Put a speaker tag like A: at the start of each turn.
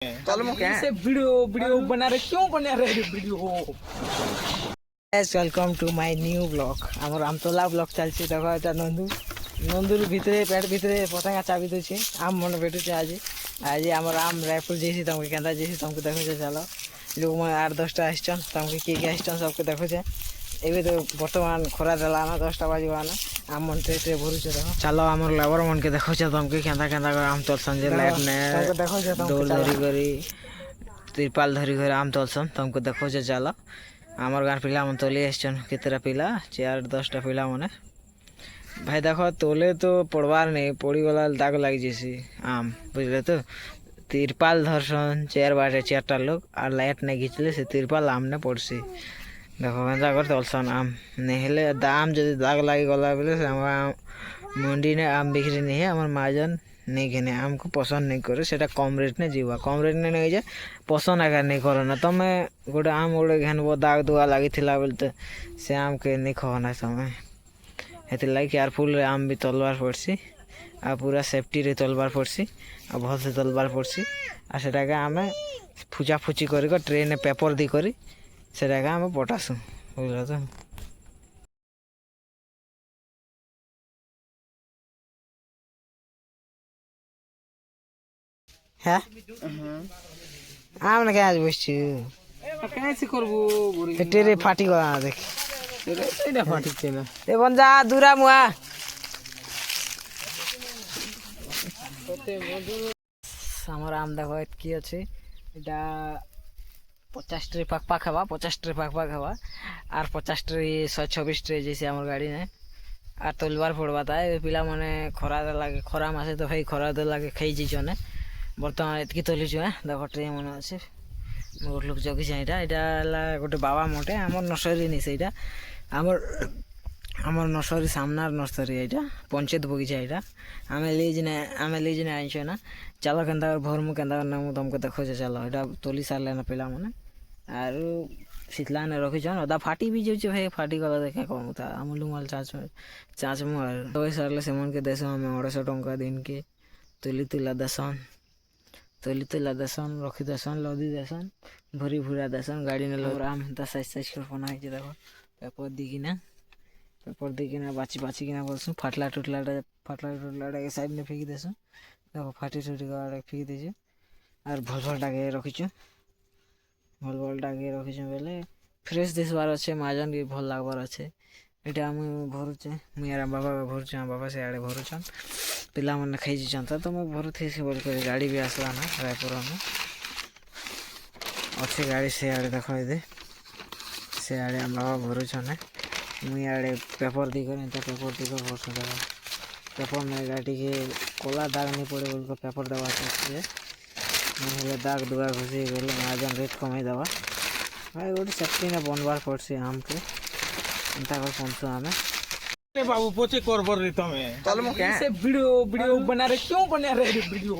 A: से video video बना रहे क्यों बना रहे video welcome to my new blog आमर आमतला ब्लॉग चलছে দেখো এটা নন্দুর ভিতরে পেট ভিতরে পতঙ্গা চাবি দিছে আম মনে বেটুছে আজ আমার আম রায়পুর যাইছি তোমাকে কেন্দা যাইছি তোমাকে দেখুছে চলো লোক মানে 8-10টা আসছন তোমাকে কে আসছন সবকে দেখুছে ଏବେ ତ ବର୍ତ୍ତମାନ ଖରା ଦେଲା ନା 10ଟା ବାଜିବା ନା ଆମ ମନ ଟ୍ରେ ଭରୁଛେ ଦେଖ ଚାଲ ଆମର ଲେବର ମନକେ ଦେଖୁଛେ ତମକେ କେନ୍ତା କେନ୍ତା କରି ଆମ୍ ତଲସନ୍ ଯେ ଲାଇଟ୍ ନେ ଦୌଡ଼ ଧରି କରି ତିରପାଲ ଧରି କରି ଆମ୍ ତଲସନ୍ ତମକୁ ଦେଖୁଛେ ଚାଲ ଆମର ଗାଁ ପିଲାମାନେ ତୋଲି ଆସିଛନ୍ କେତେଟା ପିଲା 4-10ଟା ପିଲାମାନେ ଭାଇ ଦେଖ ତୋଲେ ତ ପଡ଼ବାର୍ ନେଇ ପଡ଼ିଗଲା ଦାଗ ଲାଗିଯିସି ଆମ୍ ବୁଝିଲେ ତ ତିରପାଲ ଧରସନ୍ 4 ବାଟେ 4ଟା ଲୋକ আর লাইট নে ঘিচলে সে তিরপাল আমনে পড়ছি देखो केन्ता कर तलसन आम नहीं हेले दाम जदि दाग लगी गला बेले से मंडी ने आम बिक्री नहीं है हमार महाजन नहीं घेने आम को पसंद नहीं करे सेटा कम रेट ने जीवा कम रेट ने नहीं जाए पसंद आगर नहीं करो ना तमे गोटे आम गोटे घेनबो दाग दुआ लगी थिला बेले तो से आम के नहीं खना समय हेति लागी केयरफुल आम भी तलवार पड़सी आ पूरा सेफ्टी रे तलवार पड़सी आ भल से तलवार पड़सी आ सेटा के आमे फुचा फुची करी को ट्रेन पेपर दी करी সেটাকে আমি পটাসু বুঝলো তো হ্যাঁ আমরা কে আজ বসছি কেসে করবো টেরে ফাটি গলা দেখ এটা ফাটিছে না এ বঞ্জা দূরা মুয়া আমার আম দেখো কি আছে এটা 50 ट्रे पाक पाक हवा 50 ट्रे पाक पाक हवा और 50 ट्रे 126 ट्रे जैसे हमार गाड़ी ने और तलवार फोड़वा था पिला माने खरा लागे खरा मासे तो भाई खरा लागे खाई जीछने बर्तमान एतकी तली जो देखो ट्रे मन अच्छे मोर लोक जगी जाइटा एटा गोटे बाबा मोटे आमर नर्सरी नहीं सेटा आमर नर्सरी सामनार नर्सरी एटा पंचायत बगीचा एटा आमे लीजने आइछो ना चलो केन्ता भरमु केन्ता ना मु तुमको देखो चलो एटा तोली सारले ना पिला माने আর শীতলা নে রখিছন ওদা ফাটি বি যাচ্ছে ভাই ফাটি গলা দেখে কম তা আমলু মাল চাচমু আর ওই সারলে সেমনকে দেশ আমি 250 টঙ্কা দিনকে তুলা দেশন রখি দেশন লদি দেশন ভরি ভুরা দেশন গাড়ি নে লোরাম তা সাইজ করে বনাইছে দেখো পেপার দিকিনা বাছি কিনা বলছু ফাটলা টুটলাটা के साइड में फेंकी देसु देखो फाटी टुटी गला फेंकी देछु আর ভলটাকে রখিছু ভলটাকে রখিছু বেলে ফ্রেশ দিসবার আছে মাজন भी भल लागबार আছে এটা আমি ভরুছে মুই আর বাবা ভরুছে বাবা সে আড়ে ভরুছন পিলা মানে খাই যাচ্ছন তো মু ভরুথিছি বল করে গাড়ি भी আসলা না রায়পুর में अच्छे गाड़ी से आड़े देखो दे से आड़े हम बाबा भरुछन मुई आड़े पेपर दी कर भरसु देखो पेपर में गाड़ी के कोला दाग नहीं पड़े बोल पेपर दवा चाहिए नहीं दाग दुआ घुसी गले महाजन रेट कमाई दवा भाई गोटे सेफ्टी ने बनवार पड़सी आम के एंता कर पहुंचो आमे
B: अरे बाबू पोचे करबर रे तमे
A: से वीडियो बना रहे क्यों बना रहे वीडियो